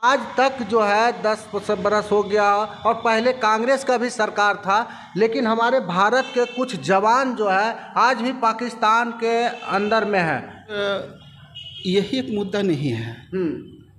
आज तक जो है 10 बरस हो गया और पहले कांग्रेस का भी सरकार था, लेकिन हमारे भारत के कुछ जवान जो है आज भी पाकिस्तान के अंदर में है। यही एक मुद्दा नहीं है।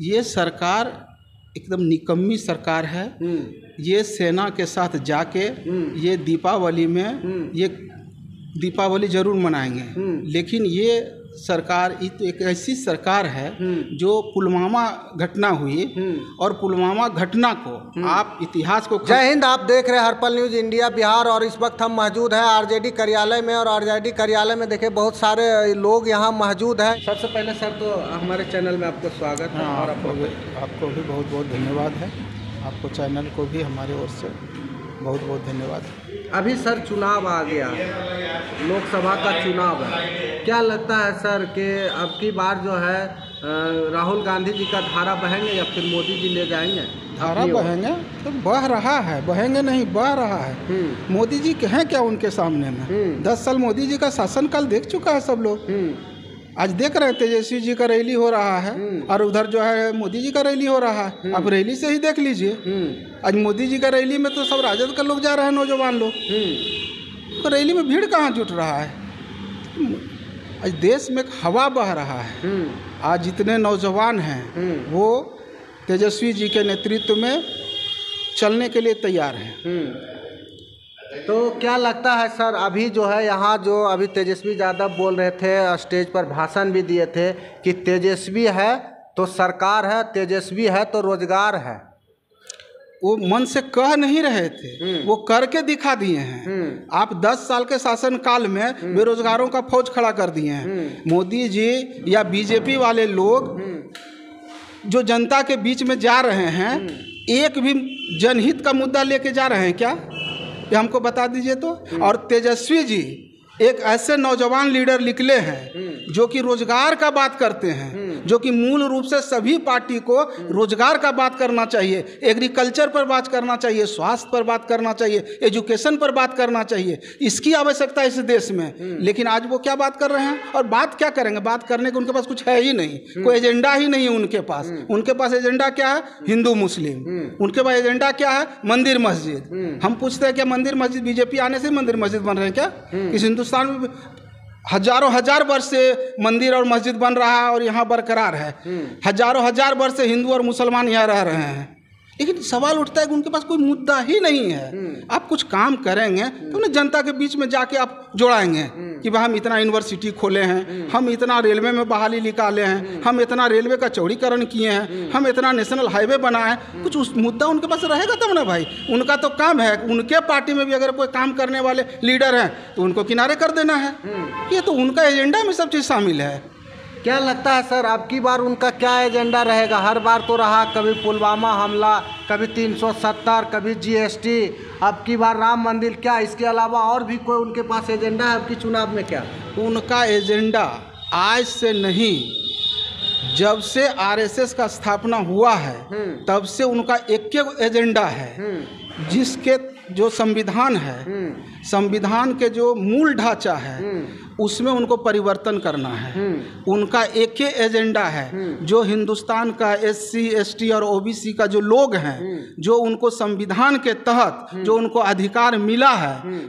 ये सरकार एकदम निकम्मी सरकार है। ये सेना के साथ जाके ये दीपावली में ये दीपावली जरूर मनाएंगे, लेकिन ये सरकार तो एक ऐसी सरकार है जो पुलवामा घटना हुई और पुलवामा घटना को आप इतिहास को। जय हिंद, आप देख रहे हैं हर्पल न्यूज़ इंडिया बिहार और इस वक्त हम मौजूद हैं आरजेडी कार्यालय में और आरजेडी कार्यालय में देखिए बहुत सारे लोग यहाँ मौजूद हैं। सबसे पहले सर तो हमारे चैनल में आपको स्वागत है और आपको भी बहुत बहुत धन्यवाद है। आपको चैनल को भी हमारे ओर से बहुत बहुत धन्यवाद। अभी सर चुनाव आ गया, लोकसभा का चुनाव है, क्या लगता है सर कि अब की बार जो है राहुल गांधी जी का धारा बहेंगे या फिर मोदी जी ले जाएंगे? धारा बहेंगे तो बह रहा है, बहेंगे नहीं बह रहा है। मोदी जी हैं क्या उनके सामने में? 10 साल मोदी जी का शासनकाल देख चुका है सब लोग। आज देख रहे हैं तेजस्वी जी का रैली हो रहा है और उधर जो है मोदी जी का रैली हो रहा है। आप रैली से ही देख लीजिए, आज मोदी जी का रैली में तो सब राजद के लोग जा रहे हैं, नौजवान लोग। तो रैली में भीड़ कहाँ जुट रहा है? आज देश में एक हवा बह रहा है। आज जितने नौजवान हैं वो तेजस्वी जी के नेतृत्व में चलने के लिए तैयार हैं। तो क्या लगता है सर, अभी जो है यहाँ जो अभी तेजस्वी यादव बोल रहे थे, स्टेज पर भाषण भी दिए थे कि तेजस्वी है तो सरकार है, तेजस्वी है तो रोजगार है। वो मन से कह नहीं रहे थे, वो करके दिखा दिए हैं। आप 10 साल के शासनकाल में बेरोजगारों का फौज खड़ा कर दिए हैं। मोदी जी या बीजेपी वाले लोग जो जनता के बीच में जा रहे हैं, एक भी जनहित का मुद्दा लेके जा रहे हैं क्या? ये हमको बता दीजिए तो। और तेजस्वी जी एक ऐसे नौजवान लीडर निकले हैं जो कि रोजगार का बात करते हैं, जो कि मूल रूप से सभी पार्टी को रोजगार का बात करना चाहिए, एग्रीकल्चर पर बात करना चाहिए, स्वास्थ्य पर बात करना चाहिए, एजुकेशन पर बात करना चाहिए। इसकी आवश्यकता है इस देश में। लेकिन आज वो क्या बात कर रहे हैं और बात क्या करेंगे? बात करने के उनके पास कुछ है ही नहीं, कोई एजेंडा ही नहीं है उनके पास। उनके पास एजेंडा क्या है? हिंदू मुस्लिम। उनके पास एजेंडा क्या है? मंदिर मस्जिद। हम पूछते हैं क्या मंदिर मस्जिद बीजेपी आने से मंदिर मस्जिद बन रहे हैं क्या? इस हिंदुस्तान में हजारों हजार वर्ष से मंदिर और मस्जिद बन रहा है और यहाँ बरकरार है। हजारों हजार वर्ष से हिंदू और मुसलमान यहाँ रह रहे हैं। लेकिन सवाल उठता है कि उनके पास कोई मुद्दा ही नहीं है। आप कुछ काम करेंगे तो उन्हें जनता के बीच में जाके आप जोड़ाएंगे कि भाई हम इतना यूनिवर्सिटी खोले हैं, हम इतना रेलवे में बहाली निकाले हैं, हम इतना रेलवे का चौड़ीकरण किए हैं, हम इतना नेशनल हाईवे बनाए। कुछ उस मुद्दा उनके पास रहेगा तब ना भाई। उनका तो काम है, उनके पार्टी में भी अगर कोई काम करने वाले लीडर हैं तो उनको किनारे कर देना है। ये तो उनका एजेंडा में सब चीज़ शामिल है। क्या लगता है सर, अब की बार उनका क्या एजेंडा रहेगा? हर बार तो रहा कभी पुलवामा हमला, कभी 370, कभी जीएसटी, अब की बार राम मंदिर। क्या इसके अलावा और भी कोई उनके पास एजेंडा है अब की चुनाव में? क्या उनका एजेंडा आज से नहीं, जब से आरएसएस का स्थापना हुआ है तब से उनका एक एजेंडा है, जिसके जो संविधान है, संविधान के जो मूल ढांचा है उसमें उनको परिवर्तन करना है। उनका एक ही एजेंडा है, जो हिंदुस्तान का एससी एसटी और ओबीसी का जो लोग हैं, जो उनको संविधान के तहत जो उनको अधिकार मिला है,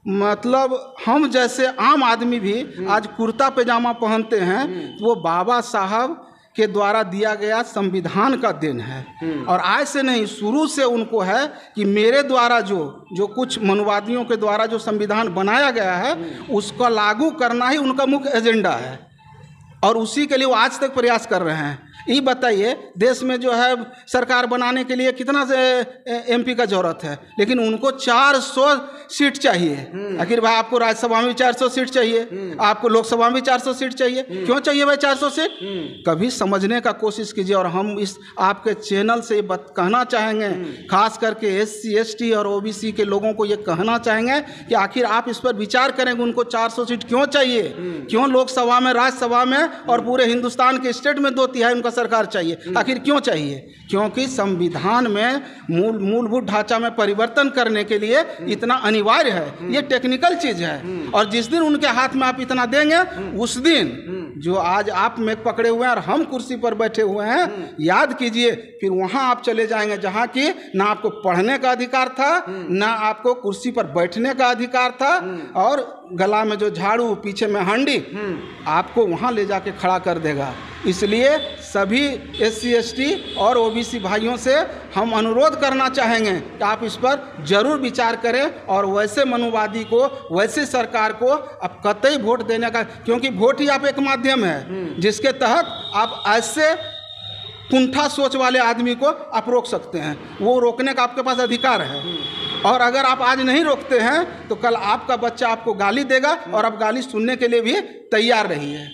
मतलब हम जैसे आम आदमी भी आज कुर्ता पैजामा पहनते हैं, वो बाबा साहब के द्वारा दिया गया संविधान का देन है। और आज से नहीं, शुरू से उनको है कि मेरे द्वारा जो कुछ मनुवादियों के द्वारा जो संविधान बनाया गया है उसका लागू करना ही उनका मुख्य एजेंडा है और उसी के लिए वो आज तक प्रयास कर रहे हैं। ये बताइए, देश में जो है सरकार बनाने के लिए कितना एमपी का जरूरत है, लेकिन उनको 400 सीट चाहिए। आखिर भाई आपको राज्यसभा में 400 सीट चाहिए, आपको लोकसभा में 400 सीट चाहिए, क्यों चाहिए भाई 400 सीट? कभी समझने का कोशिश कीजिए। और हम इस आपके चैनल से कहना चाहेंगे, खास करके एससी एसटी और ओबीसी के लोगों को ये कहना चाहेंगे कि आखिर आप इस पर विचार करेंगे, उनको 400 सीट क्यों चाहिए? क्यों लोकसभा में, राज्यसभा में और पूरे हिंदुस्तान के स्टेट में 2/3 उनका सरकार चाहिए? आखिर क्यों चाहिए? क्योंकि संविधान में मूलभूत ढांचा में परिवर्तन करने के लिए इतना अनिवार्य है। ये टेक्निकल चीज है और जिस दिन उनके हाथ में आप इतना देंगे उस दिन जो आज आप में पकड़े हुए हैं और हम कुर्सी पर बैठे हुए हैं, याद कीजिए, फिर वहां आप चले जाएंगे जहां कि ना आपको पढ़ने का अधिकार था, ना आपको कुर्सी पर बैठने का अधिकार था, और गला में जो झाड़ू, पीछे में हांडी, आपको वहां ले जाके खड़ा कर देगा। इसलिए सभी SC ST और OBC भाइयों से हम अनुरोध करना चाहेंगे कि आप इस पर जरूर विचार करें, और वैसे मनुवादी को, वैसे सरकार को अब कतई वोट देने का, क्योंकि वोट ही आप एक माध्यम है जिसके तहत आप ऐसे कुंठा सोच वाले आदमी को आप रोक सकते हैं। वो रोकने का आपके पास अधिकार है, और अगर आप आज नहीं रोकते हैं तो कल आपका बच्चा आपको गाली देगा, और आप गाली सुनने के लिए भी तैयार रहिए।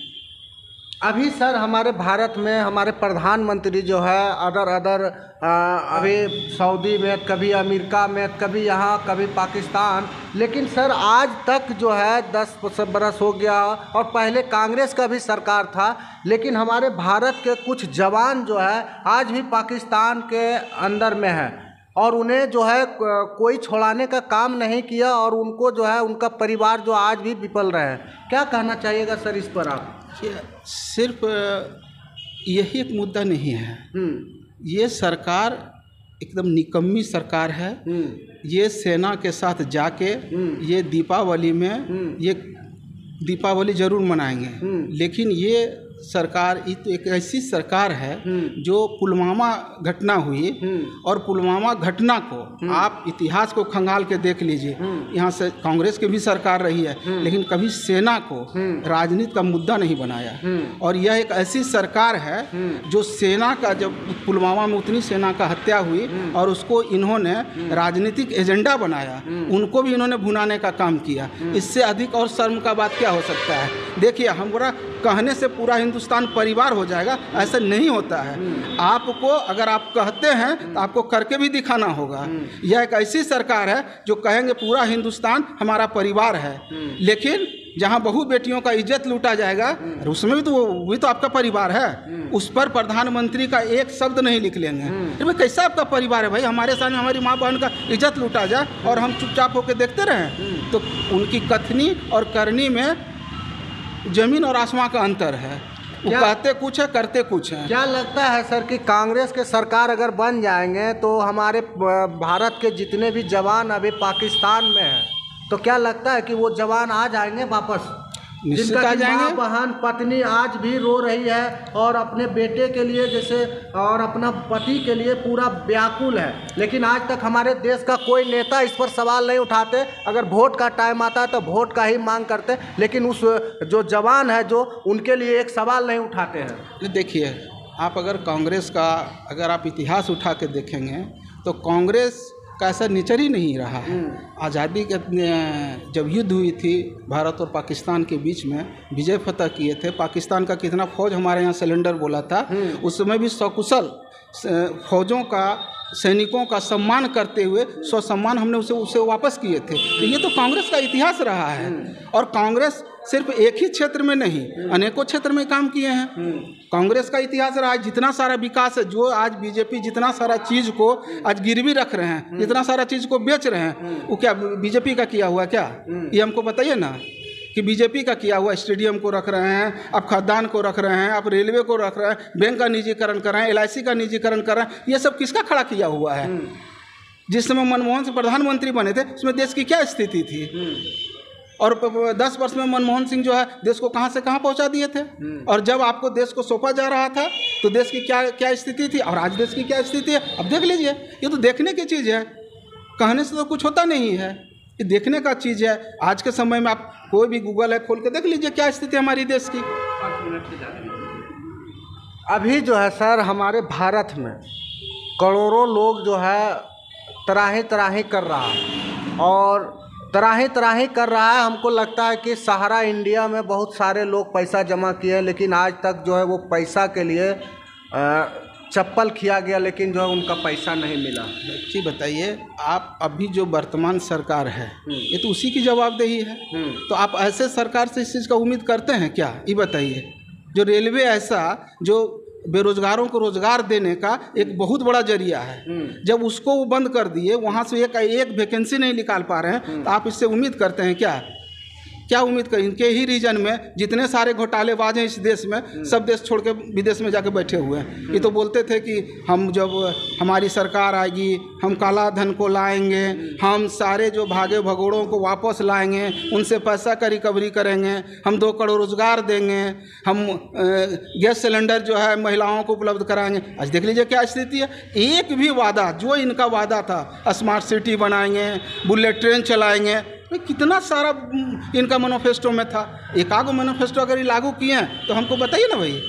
अभी सर हमारे भारत में हमारे प्रधानमंत्री जो है अदर अभी सऊदी में, कभी अमेरिका में, कभी यहाँ, कभी पाकिस्तान, लेकिन सर आज तक जो है 10 बरस हो गया, और पहले कांग्रेस का भी सरकार था, लेकिन हमारे भारत के कुछ जवान जो है आज भी पाकिस्तान के अंदर में है, और उन्हें जो है कोई छुड़ाने का काम नहीं किया, और उनको जो है उनका परिवार जो आज भी विफल रहे हैं। क्या कहना चाहिएगा सर इस पर आप? सिर्फ यही एक मुद्दा नहीं है, ये सरकार एकदम निकम्मी सरकार है। ये सेना के साथ जाके ये दीपावली में ये दीपावली जरूर मनाएंगे, लेकिन ये सरकार एक ऐसी सरकार है जो पुलवामा घटना हुई, और पुलवामा घटना को आप इतिहास को खंगाल के देख लीजिए, यहाँ से कांग्रेस की भी सरकार रही है, लेकिन कभी सेना को राजनीति का मुद्दा नहीं बनाया। और यह एक ऐसी सरकार है जो सेना का, जब पुलवामा में उतनी सेना का हत्या हुई और उसको इन्होंने राजनीतिक एजेंडा बनाया, उनको भी इन्होंने भुनाने का काम किया। इससे अधिक और शर्म का बात क्या हो सकता है? देखिए, हमारा कहने से पूरा हिंदुस्तान परिवार हो जाएगा, ऐसा नहीं होता है। आपको अगर आप कहते हैं तो आपको करके भी दिखाना होगा। यह एक ऐसी सरकार है जो कहेंगे पूरा हिंदुस्तान हमारा परिवार है, लेकिन जहां बहु बेटियों का इज्जत लूटा जाएगा, उसमें भी तो वो तो आपका परिवार है, उस पर प्रधानमंत्री का एक शब्द नहीं लिख लेंगे। भाई कैसा आपका परिवार है? भाई हमारे सामने हमारी माँ बहन का इज्जत लूटा जाए और हम चुपचाप होकर देखते रहें? तो उनकी कथनी और करनी में जमीन और आसमां का अंतर है। वो कहते कुछ है, करते कुछ है। क्या लगता है सर कि कांग्रेस के सरकार अगर बन जाएंगे तो हमारे भारत के जितने भी जवान अभी पाकिस्तान में हैं, तो क्या लगता है कि वो जवान आ जाएंगे वापस? निश्चित आ जाएंगे। माँ बहन पत्नी आज भी रो रही है, और अपने बेटे के लिए जैसे, और अपना पति के लिए पूरा व्याकुल है, लेकिन आज तक हमारे देश का कोई नेता इस पर सवाल नहीं उठाते। अगर वोट का टाइम आता है तो वोट का ही मांग करते, लेकिन उस जो जवान है जो उनके लिए एक सवाल नहीं उठाते हैं। देखिए, आप अगर कांग्रेस का अगर आप इतिहास उठा के देखेंगे तो कांग्रेस का ऐसा नेचर ही नहीं रहा है। आज़ादी के जब युद्ध हुई थी भारत और पाकिस्तान के बीच में, विजय फतह किए थे, पाकिस्तान का कितना फौज हमारे यहाँ सिलेंडर बोला था, उस समय भी सकुशल फौजों का, सैनिकों का सम्मान करते हुए स्वसम्मान हमने उसे वापस किए थे। तो ये तो कांग्रेस का इतिहास रहा है, और कांग्रेस सिर्फ एक ही क्षेत्र में नहीं, अनेकों क्षेत्र में काम किए हैं। कांग्रेस का इतिहास रहा है। जितना सारा विकास है, जो आज बीजेपी जितना सारा चीज़ को आज गिरवी रख रहे हैं, जितना सारा चीज़ को बेच रहे हैं, वो क्या बीजेपी का किया हुआ क्या? ये हमको बताइए ना कि बीजेपी का किया हुआ स्टेडियम को रख रहे हैं, आप खदान को रख रहे हैं, आप रेलवे को रख रहे हैं, बैंक का निजीकरण कर रहे हैं, LIC का निजीकरण कर रहे हैं, ये सब किसका खड़ा किया हुआ है? जिस समय मनमोहन सिंह प्रधानमंत्री बने थे, उसमें देश की क्या स्थिति थी? और 10 वर्ष में मनमोहन सिंह जो है देश को कहां से कहां पहुंचा दिए थे। और जब आपको देश को सौंपा जा रहा था तो देश की क्या स्थिति थी, और आज देश की क्या स्थिति है, अब देख लीजिए। ये तो देखने की चीज़ है, कहने से तो कुछ होता नहीं है, ये देखने का चीज़ है। आज के समय में आप कोई भी गूगल है खोल के देख लीजिए क्या स्थिति है हमारी देश की। अभी जो है सर हमारे भारत में करोड़ों लोग जो है तराही तराही कर रहा है, और तराही कर रहा है। हमको लगता है कि सहारा इंडिया में बहुत सारे लोग पैसा जमा किए हैं, लेकिन आज तक जो है वो पैसा के लिए चप्पल खिया गया, लेकिन जो है उनका पैसा नहीं मिला। जी बताइए, आप अभी जो वर्तमान सरकार है ये तो उसी की जवाबदेही है। तो आप ऐसे सरकार से इस चीज़ का उम्मीद करते हैं क्या? ये बताइए। जो रेलवे ऐसा जो बेरोजगारों को रोजगार देने का एक बहुत बड़ा जरिया है, जब उसको वो बंद कर दिए, वहाँ से एक वैकेंसी नहीं निकाल पा रहे हैं, तो आप इससे उम्मीद करते हैं क्या? क्या उम्मीद करें? इनके ही रीजन में जितने सारे घोटालेबाज हैं इस देश में, सब देश छोड़ के विदेश में जाके बैठे हुए हैं। ये तो बोलते थे कि हम जब हमारी सरकार आएगी हम काला धन को लाएंगे, हम सारे जो भागे भगोड़ों को वापस लाएंगे, उनसे पैसा का रिकवरी करेंगे, हम 2 करोड़ रोजगार देंगे, हम गैस सिलेंडर जो है महिलाओं को उपलब्ध कराएंगे। आज देख लीजिए क्या स्थिति है। एक भी वादा जो इनका वादा था, स्मार्ट सिटी बनाएंगे, बुलेट ट्रेन चलाएंगे, कितना सारा इनका मैनिफेस्टो में था। एक आगो मैनिफेस्टो अगर ये लागू किए हैं तो हमको बताइए ना भाई।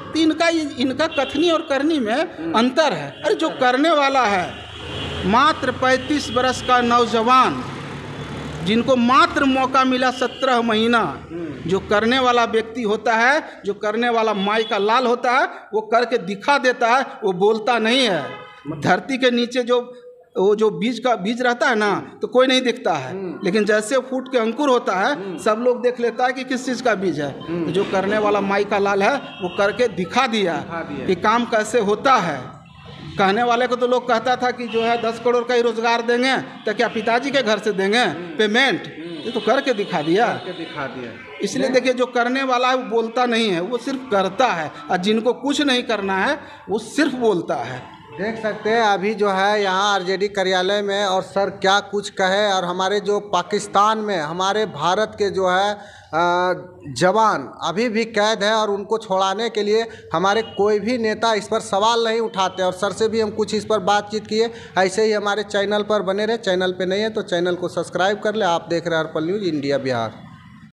तो इनका कथनी और करनी में अंतर है। अरे जो करने वाला है मात्र 35 बरस का नौजवान, जिनको मात्र मौका मिला 17 महीना, जो करने वाला व्यक्ति होता है, जो करने वाला माई का लाल होता है, वो करके दिखा देता है, वो बोलता नहीं है। धरती के नीचे वो जो बीज रहता है ना, तो कोई नहीं दिखता है, लेकिन जैसे फूट के अंकुर होता है सब लोग देख लेता है कि किस चीज़ का बीज है। तो जो करने वाला माई का लाल है वो करके दिखा दिया कि काम कैसे होता है। कहने वाले को तो लोग कहता था कि जो है 10 करोड़ का ही रोजगार देंगे, तो क्या पिताजी के घर से देंगे पेमेंट? ये तो करके दिखा दिया। इसलिए देखिए जो करने वाला है वो बोलता नहीं है, वो सिर्फ करता है, और जिनको कुछ नहीं करना है वो सिर्फ बोलता है। देख सकते हैं अभी जो है यहाँ आरजेडी कार्यालय में, और सर क्या कुछ कहे। और हमारे जो पाकिस्तान में हमारे भारत के जो है जवान अभी भी कैद है, और उनको छोड़ाने के लिए हमारे कोई भी नेता इस पर सवाल नहीं उठाते। और सर से भी हम कुछ इस पर बातचीत किए। ऐसे ही हमारे चैनल पर बने रहे। चैनल पे नहीं है तो चैनल को सब्सक्राइब कर ले। आप देख रहे हैं अर्पल न्यूज़ इंडिया बिहार।